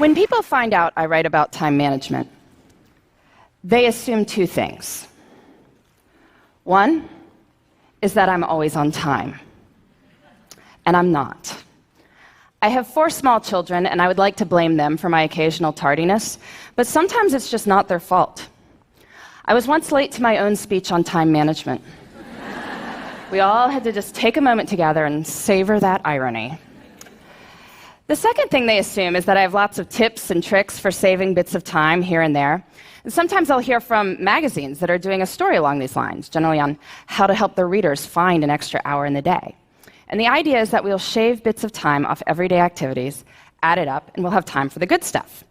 When people find out I write about time management, they assume two things. One is that I'm always on time, and I'm not. I have 4 small children, and I would like to blame them for my occasional tardiness, but sometimes it's just not their fault. I was once late to my own speech on time management. We all had to just take a moment together and savor that irony. The second thing they assume is that I have lots of tips and tricks for saving bits of time here and there. And sometimes I'll hear from magazines that are doing a story along these lines, generally on how to help their readers find an extra hour in the day. And the idea is that we'll shave bits of time off everyday activities, add it up, and we'll have time for the good stuff.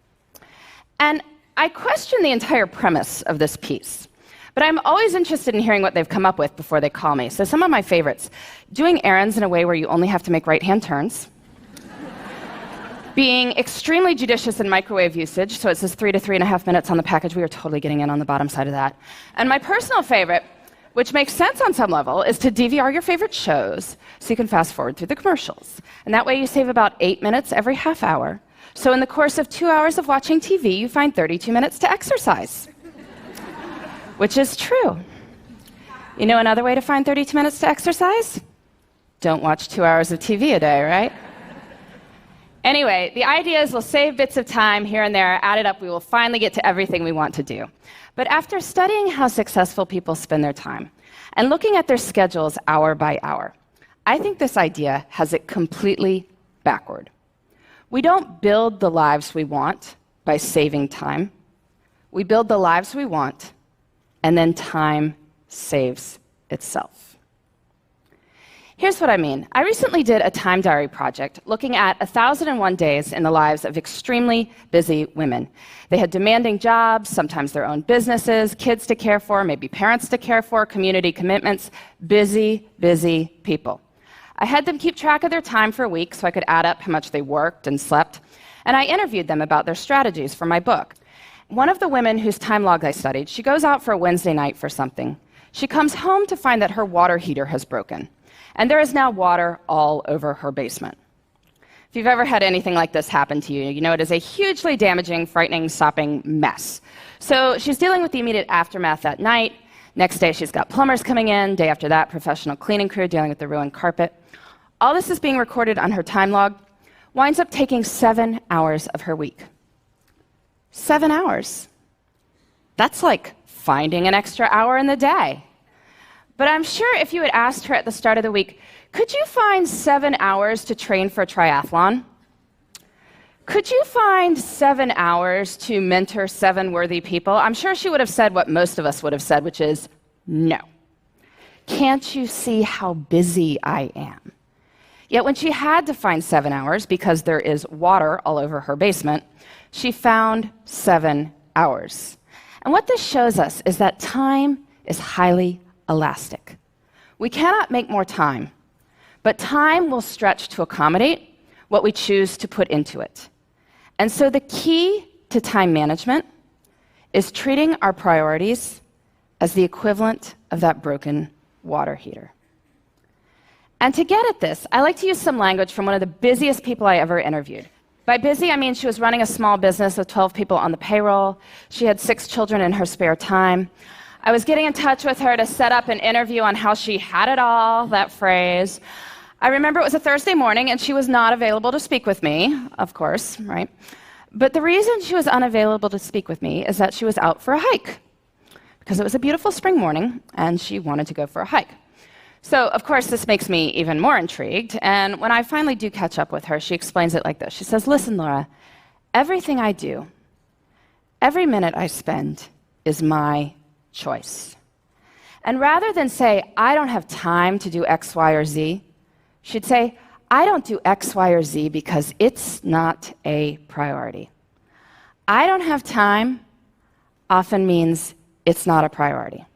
And I question the entire premise of this piece. But I'm always interested in hearing what they've come up with before they call me. So some of my favorites: doing errands in a way where you only have to make right-hand turns, being extremely judicious in microwave usage, so it says 3 to 3.5 minutes on the package. We are totally getting in on the bottom side of that. And my personal favorite, which makes sense on some level, is to DVR your favorite shows so you can fast forward through the commercials. And that way you save about 8 minutes every half hour. So in the course of 2 hours of watching TV, you find 32 minutes to exercise. Which is true. You know another way to find 32 minutes to exercise? Don't watch 2 hours of TV a day, right? Anyway, the idea is we'll save bits of time here and there, add it up, we will finally get to everything we want to do. But after studying how successful people spend their time and looking at their schedules hour by hour, I think this idea has it completely backward. We don't build the lives we want by saving time. We build the lives we want, and then time saves itself. Here's what I mean. I recently did a time diary project looking at 1,001 days in the lives of extremely busy women. They had demanding jobs, sometimes their own businesses, kids to care for, maybe parents to care for, community commitments. Busy, busy people. I had them keep track of their time for a week so I could add up how much they worked and slept, and I interviewed them about their strategies for my book. One of the women whose time log I studied, she goes out for a Wednesday night for something. She comes home to find that her water heater has broken, and there is now water all over her basement. If you've ever had anything like this happen to you, you know it is a hugely damaging, frightening, sopping mess. So she's dealing with the immediate aftermath that night. Next day, she's got plumbers coming in. Day after that, professional cleaning crew dealing with the ruined carpet. All this is being recorded on her time log. Winds up taking 7 hours of her week. 7 hours. That's like finding an extra hour in the day. But I'm sure if you had asked her at the start of the week, could you find 7 hours to train for a triathlon? Could you find 7 hours to mentor 7 worthy people? I'm sure she would have said what most of us would have said, which is no. Can't you see how busy I am? Yet when she had to find 7 hours, because there is water all over her basement, she found 7 hours. And what this shows us is that time is highly elastic. We cannot make more time, but time will stretch to accommodate what we choose to put into it. And so the key to time management is treating our priorities as the equivalent of that broken water heater. And to get at this, I like to use some language from one of the busiest people I ever interviewed. By busy, I mean she was running a small business with 12 people on the payroll. She had 6 children in her spare time. I was getting in touch with her to set up an interview on how she had it all, that phrase. I remember it was a Thursday morning, and she was not available to speak with me, of course, right? But the reason she was unavailable to speak with me is that she was out for a hike, because it was a beautiful spring morning, and she wanted to go for a hike. So, of course, this makes me even more intrigued, and when I finally do catch up with her, she explains it like this. She says, "Listen, Laura, everything I do, every minute I spend is my choice. And rather than say, I don't have time to do X, Y, or Z, she'd say, I don't do X, Y, or Z because it's not a priority. I don't have time often means it's not a priority."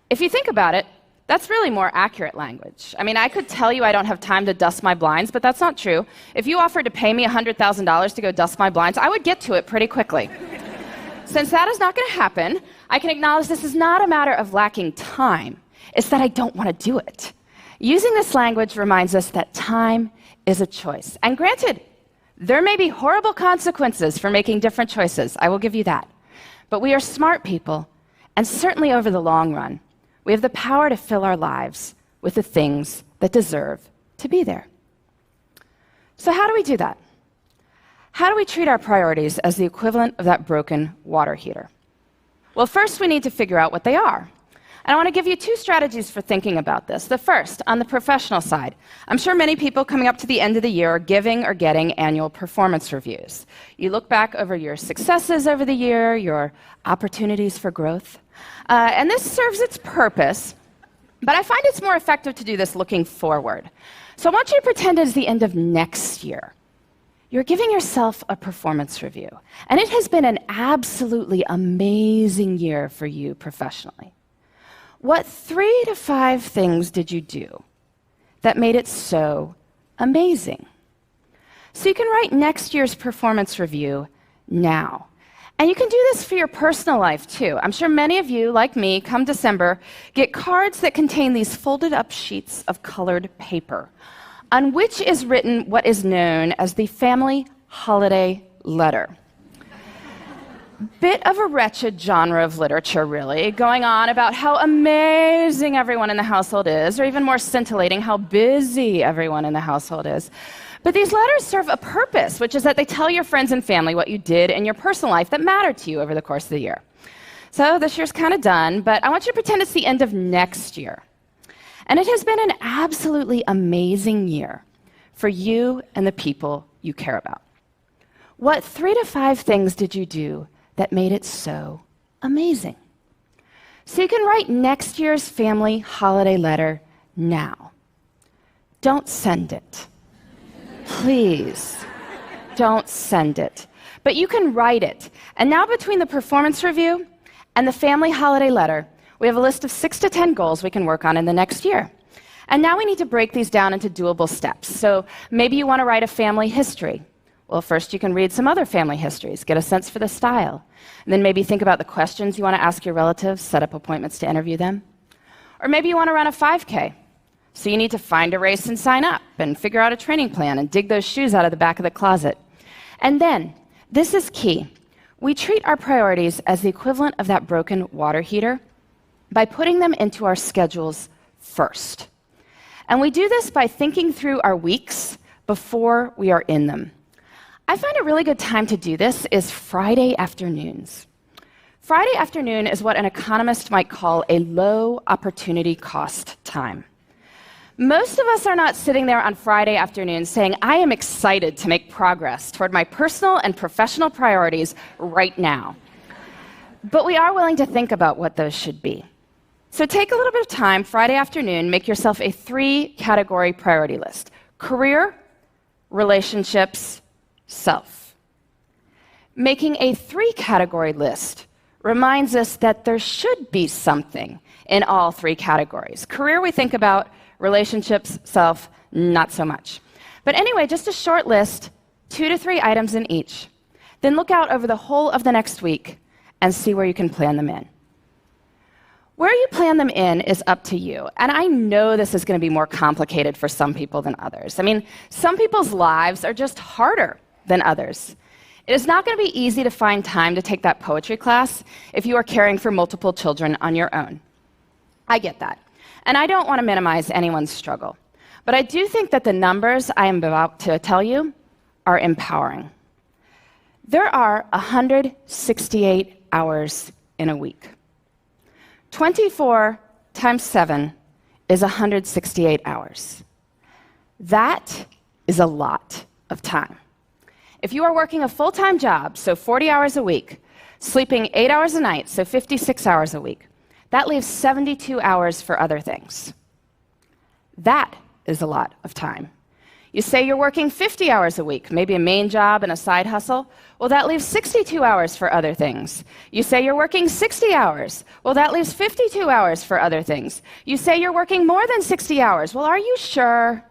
If you think about it, that's really more accurate language. I mean, I could tell you I don't have time to dust my blinds, but that's not true. If you offered to pay me $100,000 to go dust my blinds, I would get to it pretty quickly. Since that is not going to happen, I can acknowledge this is not a matter of lacking time. It's that I don't want to do it. Using this language reminds us that time is a choice. And granted, There may be horrible consequences for making different choices, I will give you that. But we are smart people, and certainly over the long run, we have the power to fill our lives with the things that deserve to be there. So how do we do that? How do we treat our priorities as the equivalent of that broken water heater? Well, first we need to figure out what they are. And I want to give you 2 strategies for thinking about this. The first, on the professional side. I'm sure many people coming up to the end of the year are giving or getting annual performance reviews. You look back over your successes over the year, your opportunities for growth. And this serves its purpose, but I find it's more effective to do this looking forward. So I want you to pretend it's the end of next year. You're giving yourself a performance review, and it has been an absolutely amazing year for you professionally. What 3 to 5 things did you do that made it so amazing? So you can write next year's performance review now. And you can do this for your personal life, too. I'm sure many of you, like me, come December, get cards that contain these folded up sheets of colored paper, on which is written what is known as the family holiday letter. Bit of a wretched genre of literature, really, going on about how amazing everyone in the household is, or even more scintillating, how busy everyone in the household is. But these letters serve a purpose, which is that they tell your friends and family what you did in your personal life that mattered to you over the course of the year. So this year's kind of done, but I want you to pretend it's the end of next year. And it has been an absolutely amazing year for you and the people you care about. What 3 to 5 things did you do that made it so amazing? So you can write next year's family holiday letter now. Don't send it. Please, don't send it. But you can write it. And now between the performance review and the family holiday letter, we have a list of 6 to 10 goals we can work on in the next year. And now we need to break these down into doable steps. So maybe you want to write a family history. Well, first you can read some other family histories, get a sense for the style. And then maybe think about the questions you want to ask your relatives, set up appointments to interview them. Or maybe you want to run a 5K. So you need to find a race and sign up, and figure out a training plan, and dig those shoes out of the back of the closet. And then, this is key, we treat our priorities as the equivalent of that broken water heater by putting them into our schedules first. And we do this by thinking through our weeks before we are in them. I find a really good time to do this is Friday afternoons. Friday afternoon is what an economist might call a low opportunity cost time. Most of us are not sitting there on Friday afternoon saying, I am excited to make progress toward my personal and professional priorities right now. But we are willing to think about what those should be. So take a little bit of time Friday afternoon, make yourself a 3-category priority list: career, relationships, self. Making a 3-category list reminds us that there should be something in all 3 categories. Career we think about, relationships, self, not so much. But anyway, just a short list, 2 to 3 items in each. Then look out over the whole of the next week and see where you can plan them in. Where you plan them in is up to you. And I know this is going to be more complicated for some people than others. I mean, some people's lives are just harder than others. It is not going to be easy to find time to take that poetry class if you are caring for multiple children on your own. I get that. And I don't want to minimize anyone's struggle. But I do think that the numbers I am about to tell you are empowering. There are 168 hours in a week. 24 times 7 is 168 hours. That is a lot of time. If you are working a full-time job, so 40 hours a week, sleeping 8 hours a night, so 56 hours a week, that leaves 72 hours for other things. That is a lot of time. You say you're working 50 hours a week, maybe a main job and a side hustle. Well, that leaves 62 hours for other things. You say you're working 60 hours. Well, that leaves 52 hours for other things. You say you're working more than 60 hours. Well, are you sure?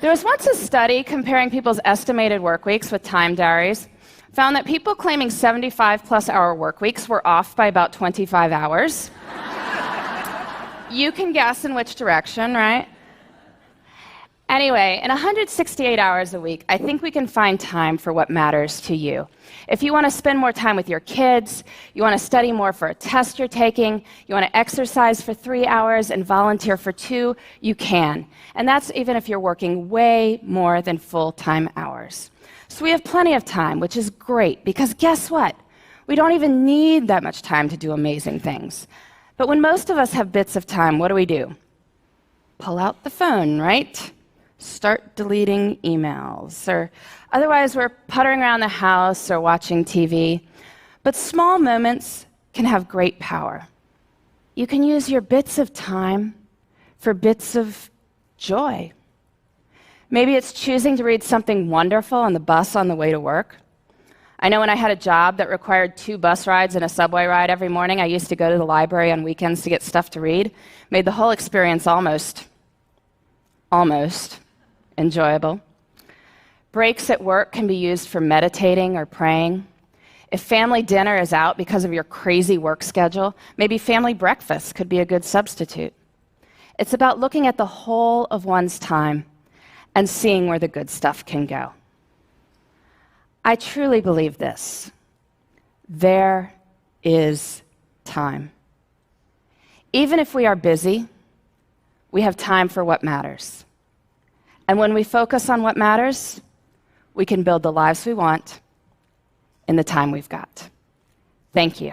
There was once a study comparing people's estimated work weeks with time diaries. Found that people claiming 75-plus hour work weeks were off by about 25 hours. You can guess in which direction, right? Anyway, in 168 hours a week, I think we can find time for what matters to you. If you want to spend more time with your kids, you want to study more for a test you're taking, you want to exercise for 3 hours and volunteer for 2, you can. And that's even if you're working way more than full-time hours. So we have plenty of time, which is great, because guess what? We don't even need that much time to do amazing things. But when most of us have bits of time, what do? Pull out the phone, right? Start deleting emails, or otherwise we're puttering around the house or watching TV. But small moments can have great power. You can use your bits of time for bits of joy. Maybe it's choosing to read something wonderful on the bus on the way to work. I know when I had a job that required 2 bus rides and a subway ride every morning, I used to go to the library on weekends to get stuff to read. Made the whole experience almost enjoyable. Breaks at work can be used for meditating or praying. If family dinner is out because of your crazy work schedule, maybe family breakfast could be a good substitute. It's about looking at the whole of one's time and seeing where the good stuff can go. I truly believe this. There is time. Even if we are busy, we have time for what matters. And when we focus on what matters, we can build the lives we want in the time we've got. Thank you.